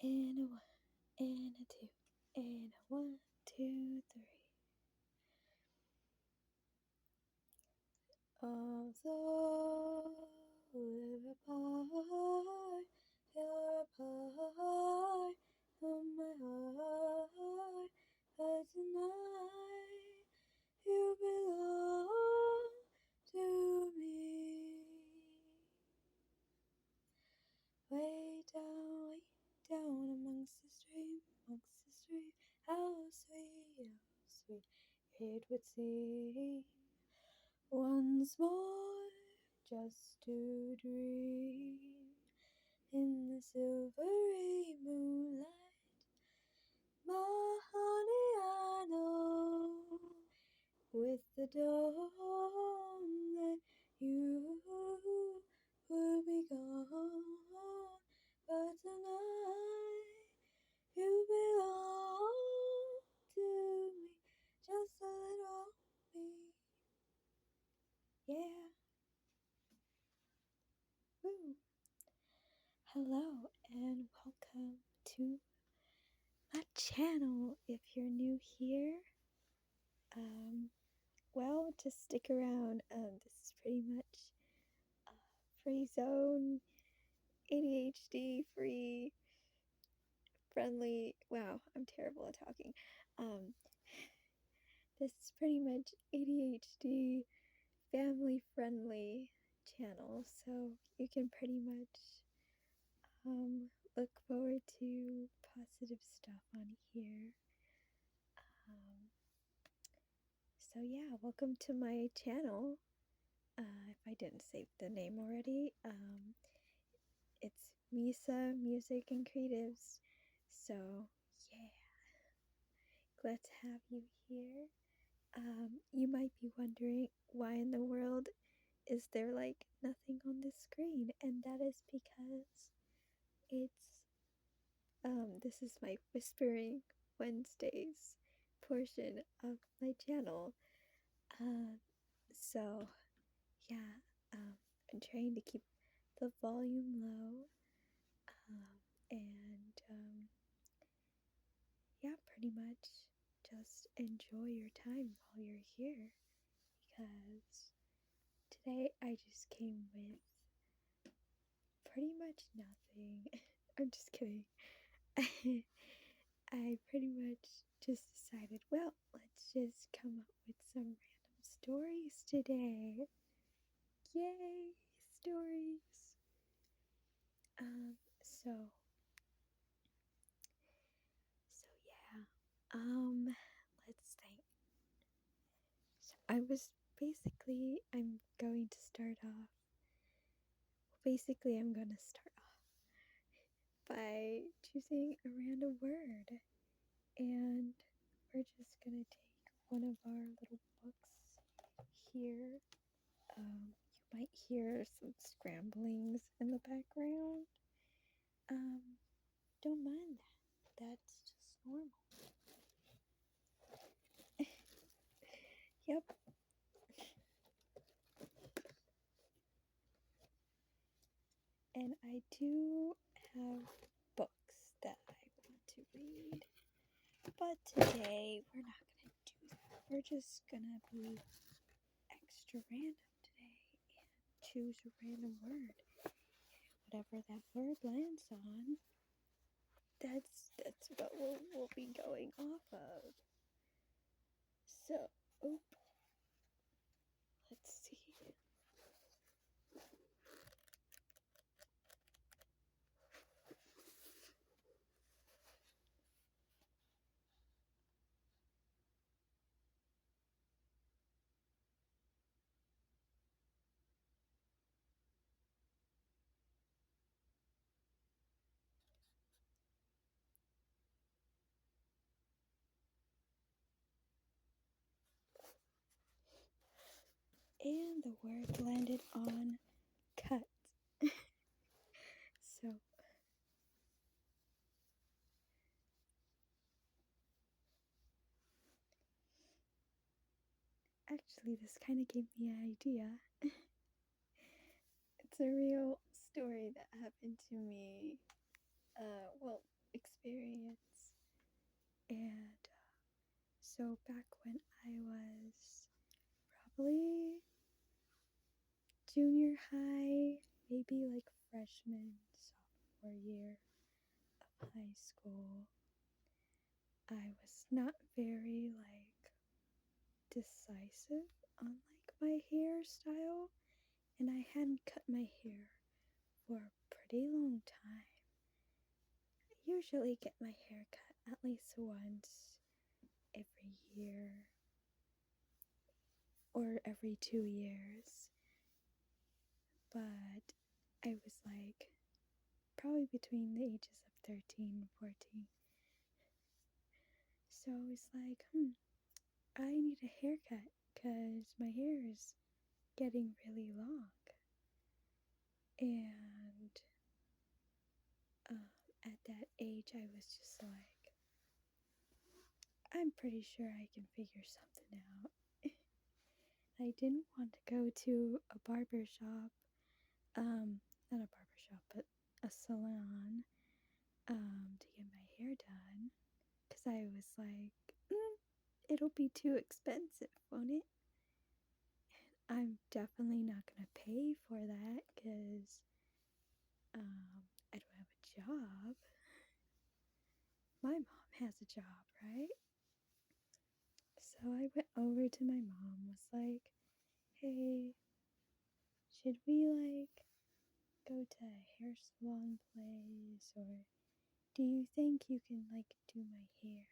And a one, and a two, and a 1, 2, 3. Although we're apart, you're a part of my heart. But tonight you belong to me. Way down amongst the stream, how sweet it would seem once more just to dream in the silvery moonlight. My honey, I know with the dawn that you will be gone, but tonight you belong to me, just a little me. Yeah. Woo. Hello and welcome to my channel. If you're new here, well, just stick around. This is pretty much a free zone, ADHD free, friendly. Wow, I'm terrible at talking. Um, this is pretty much ADHD family friendly channel, so you can pretty much look forward to positive stuff on here. So yeah, welcome to my channel. If I didn't say the name already, it's Misa Music and Creatives. So yeah, glad to have you here. You might be wondering why in the world is there like nothing on the screen, and that is because it's this is my Whispering Wednesdays portion of my channel. So yeah, I'm trying to keep the volume low, and yeah, pretty much just enjoy your time while you're here, because today I just came with pretty much nothing. I'm just kidding. I pretty much just decided, well, let's just come up with some random stories today. Yay, stories. So yeah. Let's think. So I'm going to start off. Basically, I'm going to start off by choosing a random word, and we're just going to take one of our little books here. You might hear some scramblings in the background. Don't mind that. That's just normal. Yep. And I do have books that I want to read. But today, we're not going to do that. We're just going to be extra random today and choose a random word. Whatever that word lands on, that's what we'll be going off of. So, let's see. And the word landed on cut. So, actually, this kind of gave me an idea. It's a real story that happened to me. Well, experience. And so back when I was probably junior high, maybe like freshman, sophomore year of high school, I was not very like decisive on like my hairstyle, and I hadn't cut my hair for a pretty long time. I usually get my hair cut at least once every year or every 2 years, but I was like probably between the ages of 13 and 14. So I was like, I need a haircut because my hair is getting really long. And at that age, I was just like, I'm pretty sure I can figure something out. I didn't want to go to a barber shop, not a barber shop, but a salon, to get my hair done, because I was like, it'll be too expensive, won't it? I'm definitely not gonna pay for that because I don't have a job. My mom has a job, right? So I went over to my mom, was like, hey, should we like go to a hair salon place, or do you think you can like do my hair?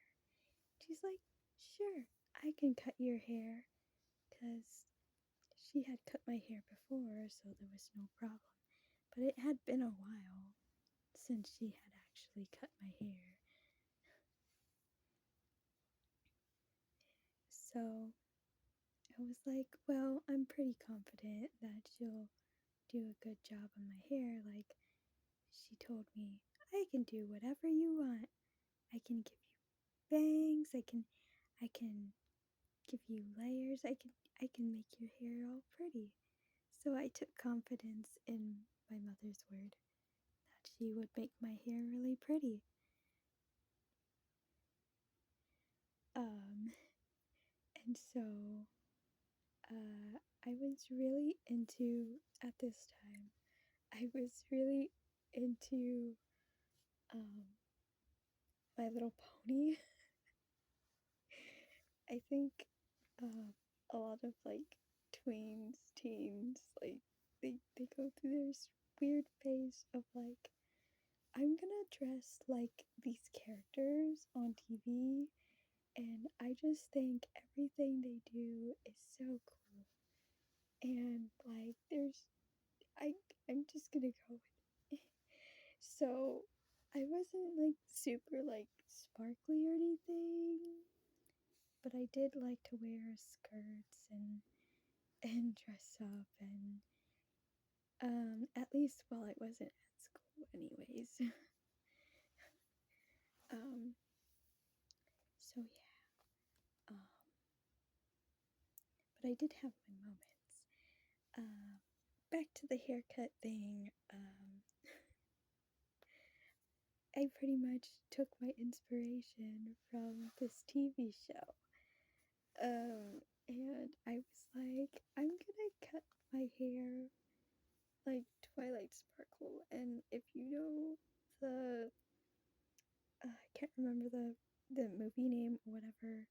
She's like, sure, I can cut your hair, because she had cut my hair before, so there was no problem. But it had been a while since she had actually cut my hair. So I was like, well, I'm pretty confident that she'll do a good job on my hair. Like, she told me, I can do whatever you want. I can give you bangs, I can give you layers, I can make your hair all pretty. So I took confidence in my mother's word that she would make my hair really pretty. Um, and so I was really into, at this time, I was really into um, My Little Pony. I think a lot of like tweens, teens, like they go through this weird phase of like, I'm gonna dress like these characters on TV, and I just think everything they do is so cool. And like, I, I'm just gonna go with it. So I wasn't like super like sparkly or anything, but I did like to wear skirts and dress up, and at least while I wasn't at school anyways. um so yeah. But I did have my moments. Back to the haircut thing. I pretty much took my inspiration from this TV show. And I was like, I'm gonna cut my hair like Twilight Sparkle. And if you know the, I can't remember the movie name or whatever.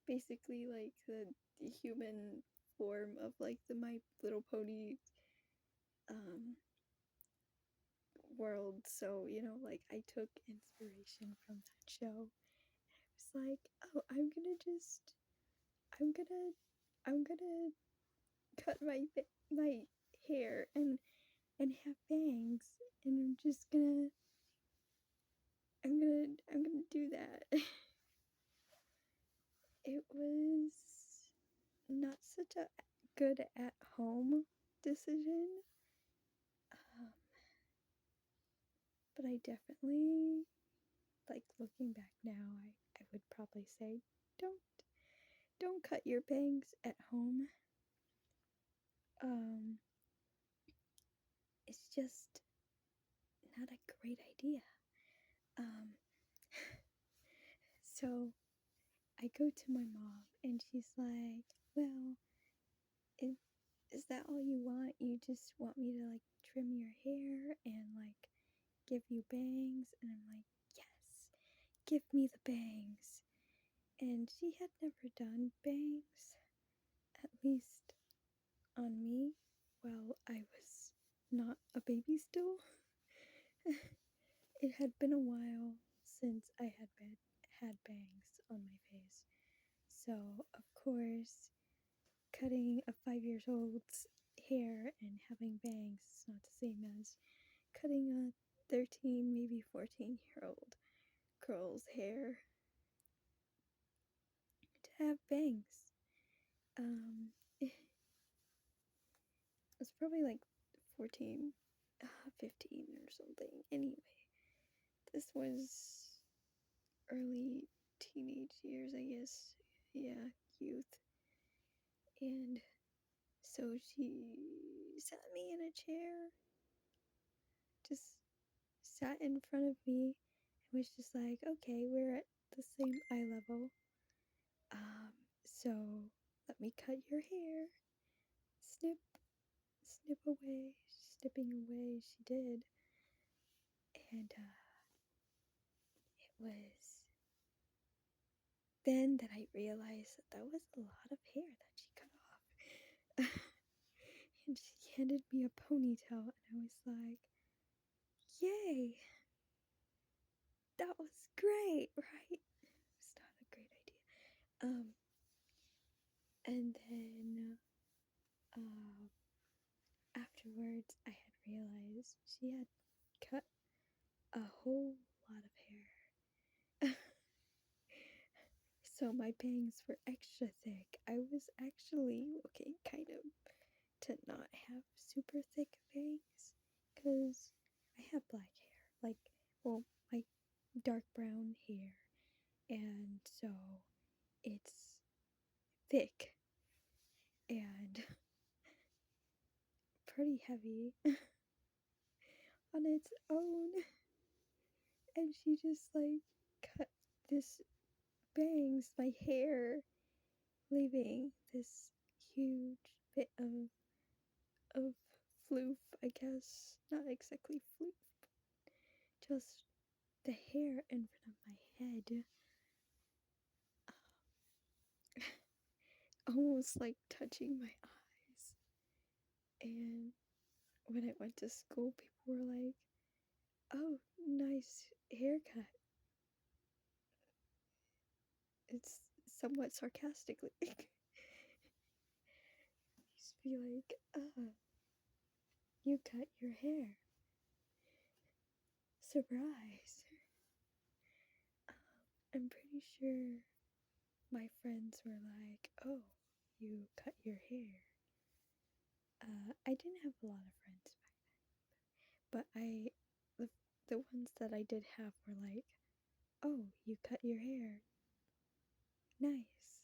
Basically, like the human form of like the My Little Pony um world. So like I took inspiration from that show. I was like, oh, I'm gonna I'm gonna cut my hair and have bangs, and I'm gonna do that. It was not such a good at home decision, um, but I definitely, like, looking back now, I would probably say don't don't cut your bangs at home. Um, it's just not a great idea. Um, So I go to my mom and she's like, well, is, is that all you want? You just want me to like trim your hair and like give you bangs? And I'm like, yes, give me the bangs. And she had never done bangs, at least on me, while I was not a baby still. It had been a while since I had bangs on my face. So, of course, cutting a 5 years old's hair and having bangs is not the same as cutting a 13, maybe 14-year-old girl's hair to have bangs. It was probably like 14, 15 or something. Anyway, this was early teenage years, I guess. Yeah, youth. And so she sat me in a chair, just sat in front of me, and was just like, okay, we're at the same eye level. So let me cut your hair. Snip, snip away, snipping away, she did. And it was then that I realized that was a lot of hair that she cut off. And she handed me a ponytail, and I was like, yay! That was great, right? It's not a great idea. And then afterwards, I had realized she had cut a whole lot of hair. So my bangs were extra thick. I was actually looking kind of to not have super thick bangs because I have black hair. Like, well, my dark brown hair. And so it's thick and pretty heavy on its own. And she just like cut this bangs, my hair, leaving this huge bit of floof, I guess. Not exactly floof, just the hair in front of my head. Almost like touching my eyes. And when I went to school, people were like, oh, nice haircut. It's somewhat sarcastically. Just be like, you cut your hair. Surprise. I'm pretty sure my friends were like, oh, you cut your hair. I didn't have a lot of friends back then, but the ones that I did have were like, oh, you cut your hair. Nice.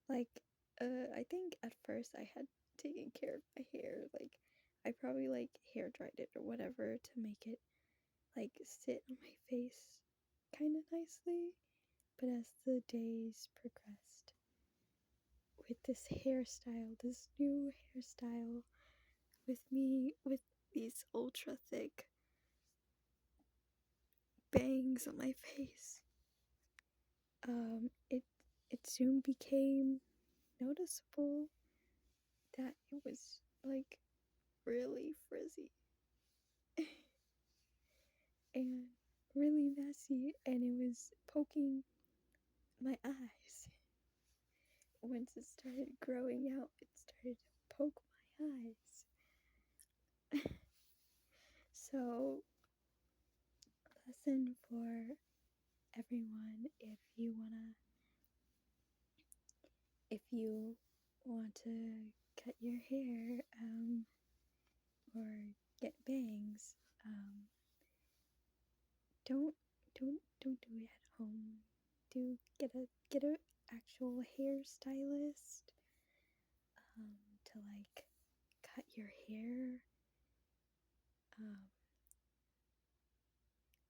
Like, I think at first I had taken care of my hair. Like, I probably like hair dried it or whatever to make it like sit on my face kind of nicely. But as the days progressed with this hairstyle, this new hairstyle, with me with these ultra thick bangs on my face, it soon became noticeable that it was like really frizzy and really messy, and it was poking my eyes. Once it started growing out, it started to poke my eyes. So, lesson for everyone: if you want to cut your hair, or get bangs, don't don't do it at home. Do get a actual hairstylist to like cut your hair, um,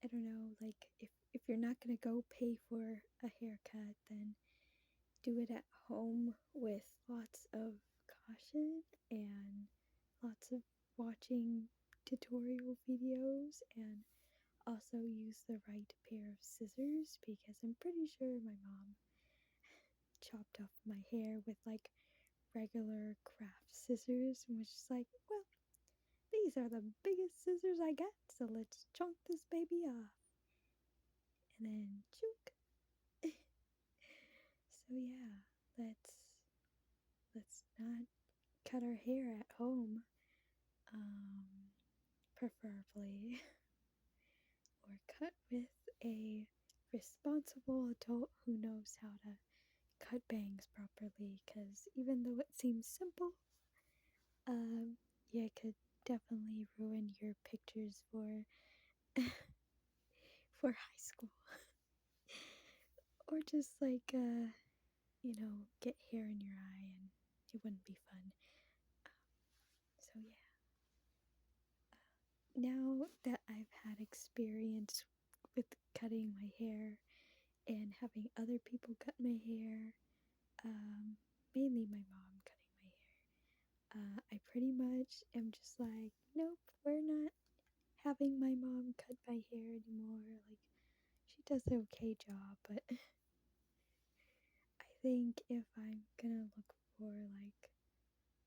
I don't know, like if you're not gonna go pay for a haircut, then do it at home with lots of caution and lots of watching tutorial videos, and also use the right pair of scissors, because I'm pretty sure my mom chopped off my hair with like regular craft scissors and was just like, well, these are the biggest scissors I got, so let's chunk this baby off. And then chunk. So yeah, let's not cut our hair at home. Preferably, or cut with a responsible adult who knows how to cut bangs properly, because even though it seems simple, yeah, it could definitely ruin your pictures for for high school. Or just like get hair in your eye, and it wouldn't be fun. So yeah, now that I've had experience with cutting my hair and having other people cut my hair, um, mainly my mom cutting my hair, I pretty much am just like, nope, we're not having my mom cut my hair anymore. Like, she does an okay job, but I think if I'm gonna look for like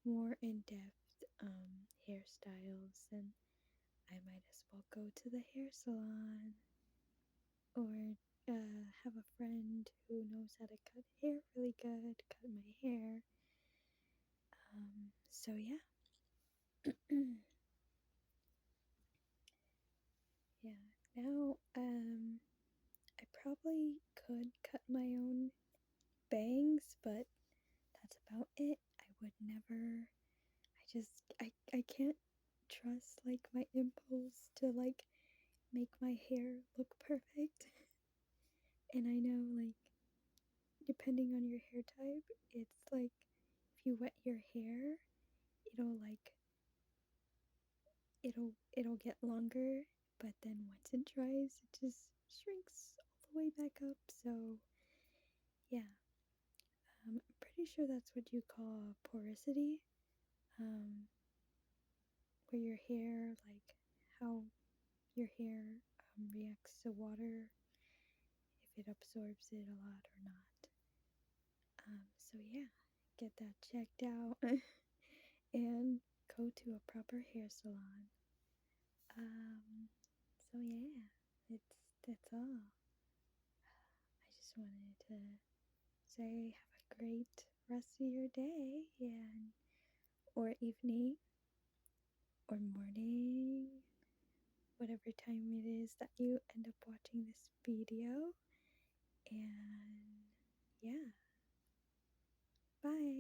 more in-depth hairstyles, then I might as well go to the hair salon, or have a friend who knows how to cut hair really good cut my hair. So yeah. Yeah. Now, I probably could cut my own bangs, but that's about it. I would never. I can't trust like my impulse to like make my hair look perfect. And I know, like, depending on your hair type, it's like if you wet your hair, it'll like it'll get longer, but then once it dries, it just shrinks all the way back up. So yeah, I'm pretty sure that's what you call porosity, um, where your hair, like how your hair reacts to water, if it absorbs it a lot or not. So yeah, get that checked out and go to a proper hair salon. So yeah, that's all. I just wanted to say have a great rest of your day, and or evening or morning, whatever time it is that you end up watching this video. And yeah, bye.